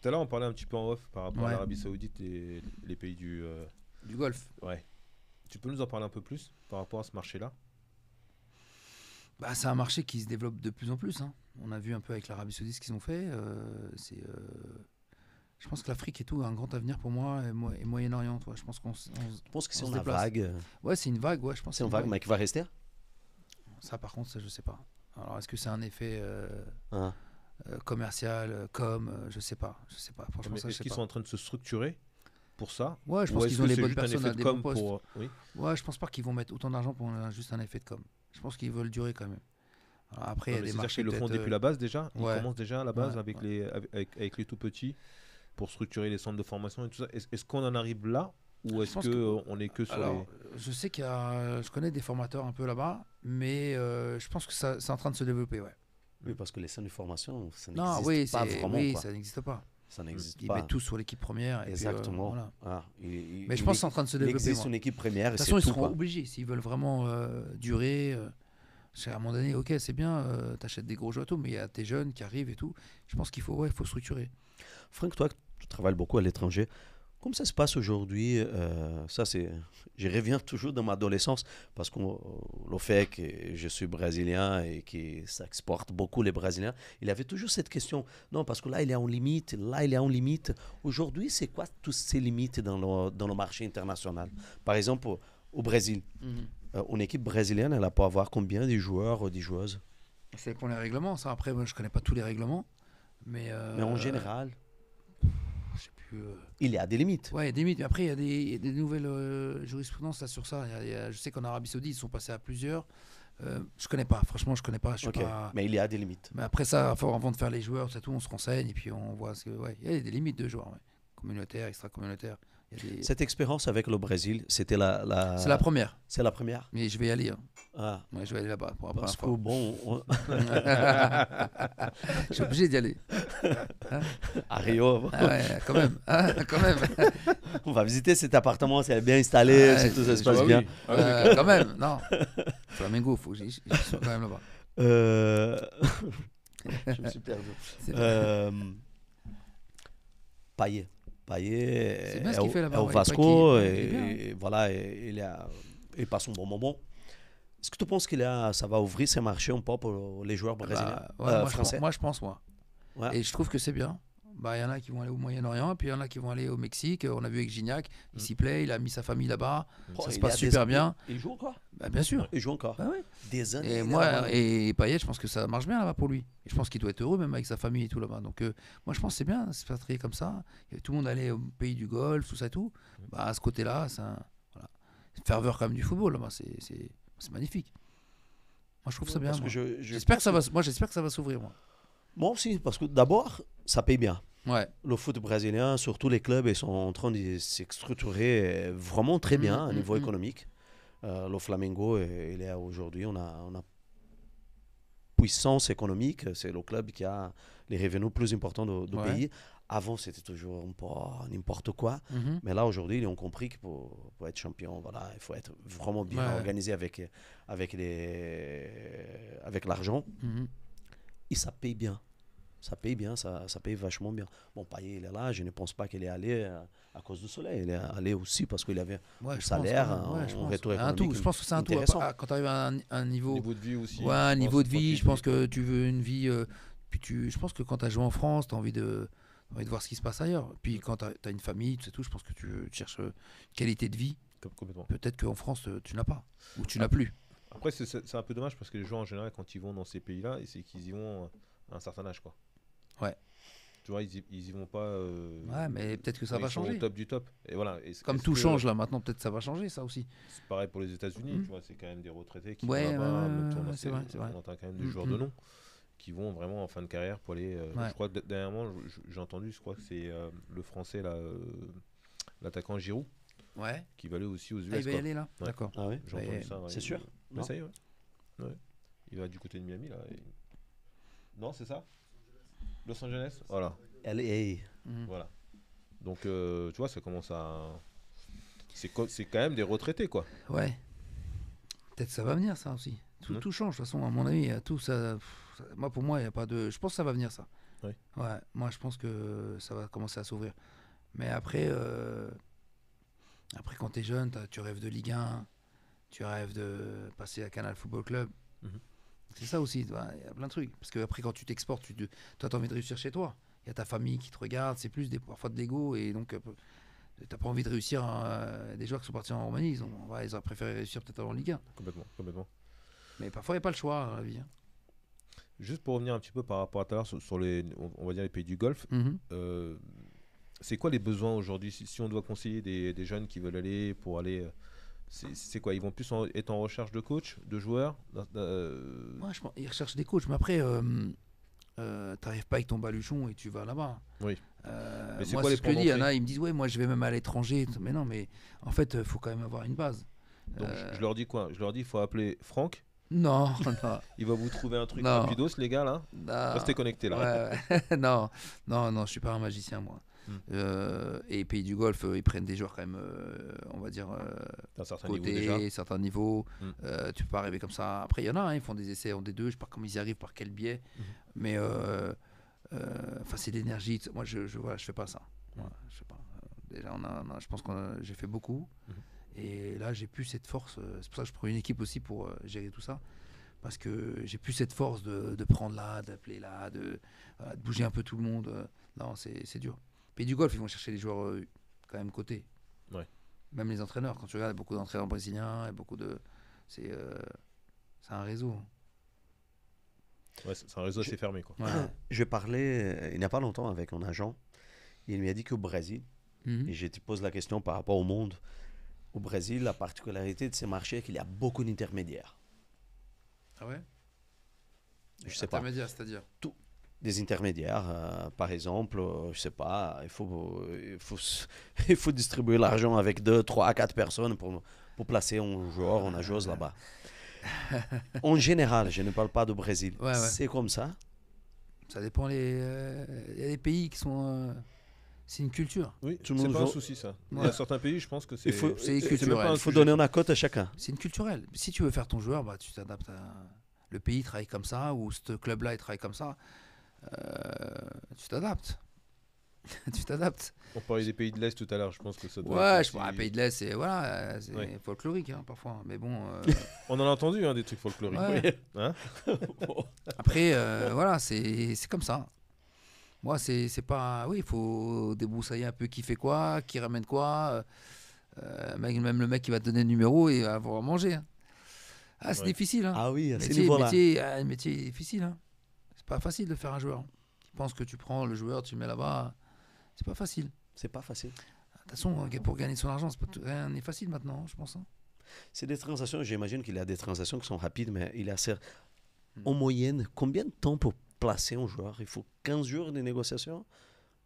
Tout à l'heure, on parlait un petit peu en off par rapport à Ouais. l'Arabie Saoudite et les pays du. Du golf. Ouais. Tu peux nous en parler un peu plus par rapport à ce marché-là? Bah, c'est un marché qui se développe de plus en plus, hein. On a vu un peu avec l'Arabie Saoudite ce qu'ils ont fait. Je pense que l'Afrique est tout un grand avenir pour moi et Moyen-Orient. Je pense Je pense que c'est on se une déplace. vague. Ouais, c'est une vague. Ouais, je pense. C'est que une vague, mais qui va rester. Ça, par contre, ça, je sais pas. Alors, est-ce que c'est un effet Hein. commercial, je sais pas. Je sais pas. Franchement, Mais ça, je est-ce sais qu'ils pas. sont en train de se structurer pour ça? Ouais, je Ou pense est-ce qu'ils que ont les c'est bonnes juste un personnes effet à de des com bons postes. pour. Oui. Ouais, je pense pas qu'ils vont mettre autant d'argent pour juste un effet de com. Je pense qu'ils veulent durer quand même. Alors après, il y Non, a mais des c'est-à-dire marchés qu'ils le font peut-être, depuis la base déjà. Ils ouais. commencent déjà à la base Ouais, avec ouais. avec les tout petits pour structurer les centres de formation et tout ça. Est-ce qu'on en arrive là ou Je est-ce pense que que- on est que sur Alors, je sais je connais des formateurs un peu là-bas, mais je pense que ça, c'est en train de se développer, ouais. Oui, parce que les centres de formation, ça Non, n'existe oui, pas vraiment. oui, Quoi. ça n'existe pas. Ça n'existe Ils pas. mettent tout sur l'équipe première. Et puis, Exactement. voilà. Ah, Mais je pense que c'est en train de se il développer. existe moi. une équipe première De et toute c'est façon, ils tout. seront Quoi. obligés s'ils veulent vraiment durer. À un moment donné, ok, c'est bien, t'achètes des gros jeux auto, mais il y a tes jeunes qui arrivent et tout. Je pense qu'il faut, ouais, il faut structurer. Franck, toi, tu travailles beaucoup à l'étranger. Comment ça se passe aujourd'hui ça, c'est... Je reviens toujours dans ma adolescence parce que le fait que je suis brésilien et que ça exporte beaucoup les Brésiliens, il avait toujours cette question. Non, parce que là, il est en limite, là, il est en limite. Aujourd'hui, c'est quoi toutes ces limites dans le marché international? Par exemple, au Brésil, une équipe brésilienne, elle peut avoir combien de joueurs ou de joueuses? C'est pour les règlements, ça. Après, moi, je connais pas tous les règlements. Mais en général, je sais plus. il y a des limites. Ouais, il y a des mythes. Mais après, il y a des nouvelles jurisprudences là, sur ça. Je sais qu'en Arabie Saoudite, ils sont passés à plusieurs. Je connais pas. Franchement, je connais pas. Je suis Ok, pas... mais il y a des limites. Mais après ça, avant de faire les joueurs, c'est tout, on se renseigne et puis on voit ce que. Ouais, il y a des limites de joueurs. Ouais. Communautaire, extra-communautaire. Il y a des... Cette expérience avec le Brésil, c'était C'est la première. C'est la première. Mais je vais y aller. Hein. Ah, Ouais, je vais aller là-bas pour la parce première que fois. bon, Je suis obligé d'y aller. à Rio, Ah ouais, quand même. Ah, quand même. on va visiter cet appartement, c'est bien installé, Ouais, si tout ça se je- passe Ah bien. oui. Ah oui, Quand même, non. Flamengo, faut que j'y sois quand même là-bas. Euh, Je me suis perdu. C'est vrai. Payet. Payet C'est bien ce est qu'il au- fait là-bas, est au ouais, Vasco il est bien, et voilà, il passe un bon moment. Est-ce que tu penses ça va ouvrir ces marchés un peu pour les joueurs brésiliens, Bah, ouais, français? moi, je pense, moi. Ouais. Et je trouve que c'est bien. Bah, il y en a qui vont aller au Moyen-Orient, et puis il y en a qui vont aller au Mexique. On a vu avec Gignac, il s'y plaît, il a mis sa famille là-bas. Oh, Ça se il passe a des super années. bien. Il joue encore. Bah, bien sûr. Il joue encore. Bah, ouais. Des années. Et il a moi, vraiment- et Payet, je pense que ça marche bien là-bas pour lui. Et je pense qu'il doit être heureux même avec sa famille et tout là-bas. Donc, moi, je pense que c'est bien, c'est pas très comme ça. Et tout le monde allait au pays du golf, tout ça et tout. Bah, à ce côté-là, c'est voilà. Une ferveur quand même du football là-bas. C'est magnifique. Moi, je trouve ça bien. Parce que Moi. je J'espère pense que ça va. Moi, j'espère que ça va s'ouvrir. Moi aussi, parce que d'abord, ça paye bien. Ouais. Le foot brésilien, surtout les clubs, ils sont en train de se structurer vraiment très bien à niveau économique. Le Flamengo, il est aujourd'hui, on a puissance économique. C'est le club qui a les revenus plus importants du Ouais. pays. Avant, c'était toujours un peu n'importe quoi. Mhm. Mais là, aujourd'hui, ils ont compris que pour être champion, voilà, il faut être vraiment bien Ouais. organisé avec l'argent. Mhm. Et ça paye bien. Ça paye bien, ça paye vachement bien. Bon, Payet, il est là. Je ne pense pas qu'il est allé à cause du soleil. Il est allé aussi parce qu'il avait Ouais, un je salaire, pense, ouais, un je pense. retour Un économique. tout. Je pense que c'est un tout. intéressant. Quand tu arrives à un niveau, Niveau de vie aussi. ouais, un je niveau pense, de vie, tranquille. je pense que tu veux une vie. Puis je pense que quand tu as joué en France, tu as envie de voir ce qui se passe ailleurs. Puis quand tu as une famille, tout, je pense que tu cherches une qualité de vie. Complètement. Peut-être qu'en France, tu n'as pas. Ou tu n'as plus. Après, c'est un peu dommage parce que les joueurs en général, quand ils vont dans ces pays-là, c'est qu'ils y vont à un certain âge, quoi. Ouais. Tu vois, ils y vont pas. Ouais, mais peut-être que ça quand va ils sont changer. au top du top. Et voilà. Comme tout change là maintenant, peut-être ça va changer ça aussi. C'est pareil pour les États-Unis. Tu vois, c'est quand même des retraités qui Ouais, vont là-bas. ouais, même ouais, tournoi, ouais, c'est vrai, c'est vrai. on entend quand même des joueurs de nom qui vont vraiment en fin de carrière pour aller. Ouais. Je crois que dernièrement, j'ai entendu, je crois que c'est le français là, l'attaquant Giroud, Ouais. qui va aller aussi aux US. Ah, il va y quoi. aller là. Ouais. D'accord. Ah oui? J'ai entendu Ouais. ça. Ouais. C'est sûr? Mais Non. ça y est, ouais. Ouais. Il va du côté de Miami là. Non, c'est ça? Los Angeles. Voilà. LA. Mhm. Voilà. Donc, tu vois, ça commence à. C'est quand même des retraités, quoi. Ouais. Peut-être ça va venir ça aussi. Tout change de toute façon à mon avis. Tout ça. Moi pour moi il y a pas de. Je pense que ça va venir ça. Ouais, moi je pense que ça va commencer à s'ouvrir. Mais après quand tu es jeune, tu rêves de Ligue 1, tu rêves de passer à Canal Football Club. Mhm. C'est ça aussi, il y a plein de trucs. Parce que après quand tu t'exportes, toi tu as envie de réussir chez toi. Il y a ta famille qui te regarde, c'est plus parfois de l'ego. Et donc t'as pas envie de réussir. Des joueurs qui sont partis en Roumanie, ils auraient préféré réussir peut-être en Ligue 1. Complètement. Mais parfois il n'y a pas le choix dans la vie. Juste pour revenir un petit peu par rapport à tout à l'heure sur les, on va dire les pays du Golfe, c'est quoi les besoins aujourd'hui si on doit conseiller des jeunes qui veulent aller pour aller, c'est quoi? Ils vont plus être en recherche de coach, de joueurs Ouais, je pense, ils recherchent des coachs, mais après, t'arrives pas avec ton baluchon et tu vas là-bas. Oui. Mais c'est Moi, quoi c'est les ce que je portes dis. Il y en d'entrée? a, ils me disent, ouais, moi je vais même à l'étranger. Mais non, mais en fait, il faut quand même avoir une base. Donc je leur dis quoi? Je leur dis il faut appeler Franck, Non, non, il va vous trouver un truc Non. rapidos les gars là. non. Restez connectés là. Ouais. non, je suis pas un magicien, moi. Hmm. Et pays du Golfe, ils prennent des joueurs quand même, on va dire, D'un certain niveau déjà. côté, certains niveaux. Hmm. Tu peux pas arriver comme ça. Après, il y en a, hein, ils font des essais en D2, je sais pas comment ils y arrivent, par quel biais. Mais enfin, c'est l'énergie. Moi, je fais pas ça. Voilà, je sais pas. Déjà, je pense que j'ai fait beaucoup. Et là, j'ai plus cette force. C'est pour ça que je prends une équipe aussi pour gérer tout ça. Parce que j'ai plus cette force de prendre là, d'appeler là, de bouger un peu tout le monde. Non, c'est dur. Pays du Golfe, ils vont chercher les joueurs quand même cotés. Ouais. Même les entraîneurs. Quand tu regardes, il y a beaucoup d'entraîneurs brésiliens, et beaucoup de. C'est un réseau. Ouais, c'est un réseau assez fermé quoi. Ouais. Je parlais il n'y a pas longtemps avec un agent. Il m'a dit qu'au Brésil, Mhm. et je te pose la question par rapport au monde, au Brésil, la particularité de ces marchés est qu'il y a beaucoup d'intermédiaires. Ah ouais. Je sais pas. Intermédiaire, c'est-à-dire. Des intermédiaires, par exemple, je sais pas, il faut distribuer l'argent avec 2, 3, 4 personnes pour placer un joueur, une joueuse là-bas. En général, je ne parle pas du Brésil. Ouais. C'est comme ça. Ça dépend. Il y a des pays qui sont. C'est une culture. Oui, Tout le c'est monde pas un veut- souci ça. Il y Ouais. a certains pays, je pense que c'est. Il faut, c'est c'est culturel. même pas un il faut sujet. donner une cote à chacun. C'est une culturelle. Si tu veux faire ton joueur, bah, tu t'adaptes à. Le pays travaille comme ça, ou ce club-là, il travaille comme ça. Tu t'adaptes. Tu t'adaptes. On parlait des pays de l'Est tout à l'heure, je pense que ça doit Ouais, être un aussi- pays de l'Est, c'est voilà, c'est Ouais. folklorique hein, parfois. Mais bon, On en a entendu hein, des trucs folkloriques. Ouais. Hein? après, voilà, c'est comme ça. Moi, c'est pas. Oui, il faut débroussailler un peu qui fait quoi, qui ramène quoi. Même le mec qui va te donner le numéro et va avoir à manger. Hein. Ah, c'est Ouais. difficile. Hein. Ah oui, à ce métier, niveau-là. métier est difficile. Hein. C'est pas facile de faire un joueur. Tu penses que tu prends le joueur, tu le mets là-bas. C'est pas facile. C'est pas facile. De toute façon, pour gagner son argent, rien n'est facile maintenant, je pense. Hein. C'est des transactions, j'imagine qu'il y a des transactions qui sont rapides, mais il y a en moyenne, combien de temps pour placer un joueur? Il faut 15 jours de négociation?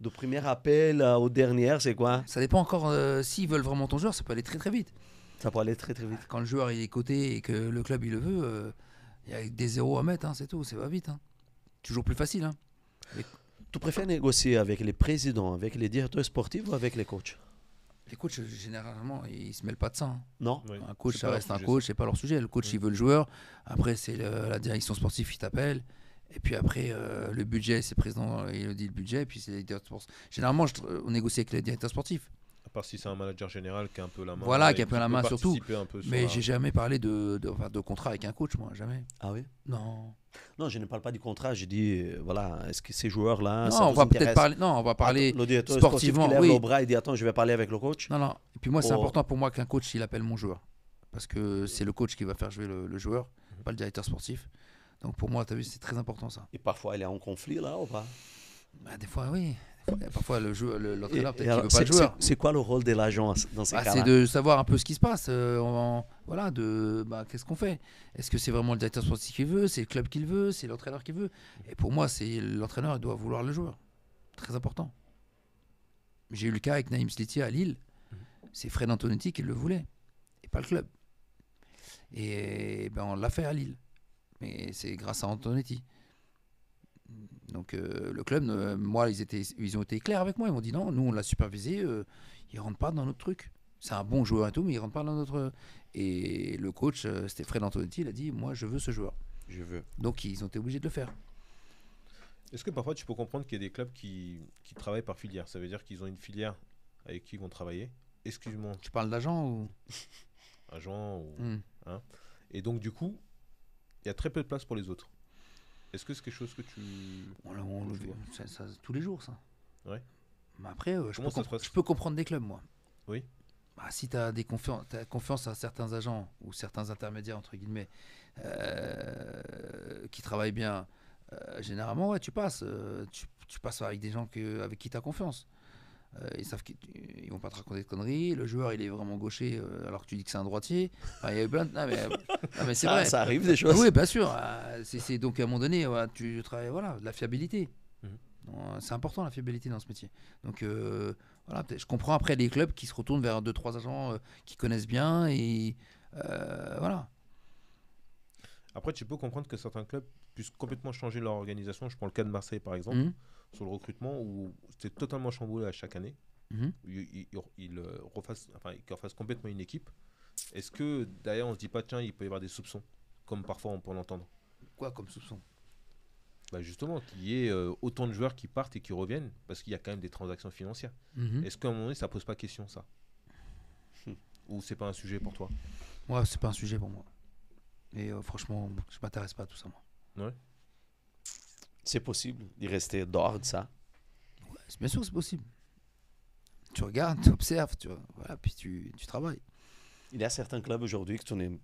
Du premier appel au dernier, c'est quoi? Ça dépend encore s'ils veulent vraiment ton joueur, ça peut aller très très vite. Ça peut aller très très vite. Quand le joueur il est coté et que le club il le veut, il y a des zéros à mettre, hein, c'est tout, c'est pas vite. Hein. Toujours plus facile. Hein. Tu préfères négocier avec les présidents, avec les directeurs sportifs ou avec les coachs? Les coachs, généralement, ils se mêlent pas de ça. Hein. Non? Oui. Un coach, C'est ça pas leur reste un sujet, coach, c'est pas leur sujet. Le coach, Mm. il veut le joueur. Après, c'est la direction sportive qui t'appelle. Et puis après, le budget, c'est le président, il dit le budget. Et puis c'est les directeurs sportifs. Généralement, on négocie avec les directeurs sportifs. À part si c'est un manager général qui a un peu la main. Voilà, et qui a un peu la peut main surtout. participer un peu sur Mais la- j'ai jamais parlé de contrat avec un coach, moi, jamais. Ah oui? Non. Non, je ne parle pas du contrat, je dis, voilà, est-ce que ces joueurs-là, Non, ça on vous va peut-être intéresse? parler. Non, on va parler Le directeur sportivement. sportif qui lève Oui. le bras et dit, attends, je vais parler avec le coach. Non, non. Et puis moi, c'est Oh. important pour moi qu'un coach, il appelle mon joueur. Parce que c'est le coach qui va faire jouer le joueur, pas le directeur sportif. Donc pour moi, tu as vu, c'est très important ça. Et parfois, il est en conflit, là, ou pas? Bah, des fois, oui. Parfois, l'entraîneur, peut-être qu'il alors, veut pas le joueur. c'est quoi le rôle de l'agent dans ces Bah, cas-là? c'est de savoir un peu ce qui se passe. Voilà, qu'est-ce qu'on fait? Est-ce que c'est vraiment le directeur sportif qui veut? C'est le club qui le veut? C'est l'entraîneur qui veut? Et pour moi, c'est l'entraîneur, il doit vouloir le joueur. Très important. J'ai eu le cas avec Naïm Sliti à Lille. C'est Fred Antonetti qui le voulait, et pas le club. Et ben, on l'a fait à Lille. Mais c'est grâce à Antonetti. Donc le club, moi, ils ont été clairs avec moi. Ils m'ont dit non, nous on l'a supervisé, il rentre pas dans notre truc. C'est un bon joueur et tout, mais il rentre pas dans notre. Et le coach, c'était Fred Antonetti, il a dit moi je veux ce joueur. Je veux. Donc ils ont été obligés de le faire. Est-ce que parfois tu peux comprendre qu'il y a des clubs qui travaillent par filière? Ça veut dire qu'ils ont une filière avec qui ils vont travailler exclusivement Tu parles d'agent ou agents ou, Hmm. hein. Et donc du coup, il y a très peu de place pour les autres. Est-ce que c'est quelque chose que tu... on le tu vois ça, tous les jours, ça. Ouais. Mais après, Comment ça se passe? je peux comprendre des clubs, moi. Oui. Bah, si tu as confiance à certains agents ou certains intermédiaires, entre guillemets, qui travaillent bien, généralement, ouais, tu passes. Tu passes avec des gens avec qui tu as confiance. Ils savent qu'ils vont pas te raconter de conneries. Le joueur, il est vraiment gaucher alors que tu dis que c'est un droitier. Enfin, il y a eu plein de... Non, mais c'est vrai. Ça arrive des choses. Oui, bien sûr. C'est donc à un moment donné, voilà, tu travailles, voilà, de la fiabilité. Mhm. C'est important la fiabilité dans ce métier. Donc voilà, je comprends après les clubs qui se retournent vers 2-3 agents qui connaissent bien et voilà. Après, tu peux comprendre que certains clubs puissent complètement changer leur organisation. Je prends le cas de Marseille, par exemple, Mhm. sur le recrutement, où c'est totalement chamboulé à chaque année. Mhm. Ils refassent complètement une équipe. Est-ce que, d'ailleurs, on se dit pas, tiens, il peut y avoir des soupçons, comme parfois on peut l'entendre? Quoi comme soupçon? Bah justement, qu'il y ait autant de joueurs qui partent et qui reviennent, parce qu'il y a quand même des transactions financières. Mhm. Est-ce qu'à un moment donné, ça pose pas question, ça? Ou c'est pas un sujet pour toi? Moi, c'est pas un sujet pour moi. Et franchement, je m'intéresse pas à tout ça, moi. Ouais. C'est possible d'y rester dehors de ça. Ouais, bien sûr, c'est possible. Tu regardes, tu observes, voilà, puis tu travailles. Il y a certains clubs aujourd'hui que tu es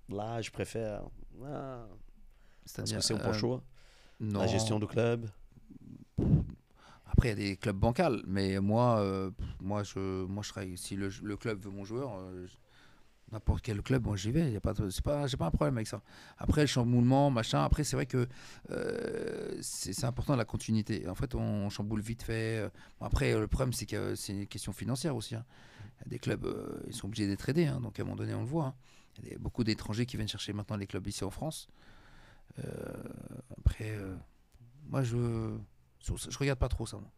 là, je préfère. Ah, parce C'est-à-dire, que c'est un bon choix. non. La gestion du club. Après, il y a des clubs bancals, mais moi, je travaille. Si le club veut mon joueur, n'importe quel club, moi j'y vais. J'ai pas un problème avec ça. Après, le chamboulement, machin. Après, c'est vrai que c'est important la continuité. En fait, on chamboule vite fait. Après, le problème, c'est que c'est une question financière aussi. Hein. Il y a des clubs, ils sont obligés d'être aidés. Hein, donc, à un moment donné, on le voit. Hein. Il y a beaucoup d'étrangers qui viennent chercher maintenant les clubs ici en France. Après, moi, je regarde pas trop ça. Moi.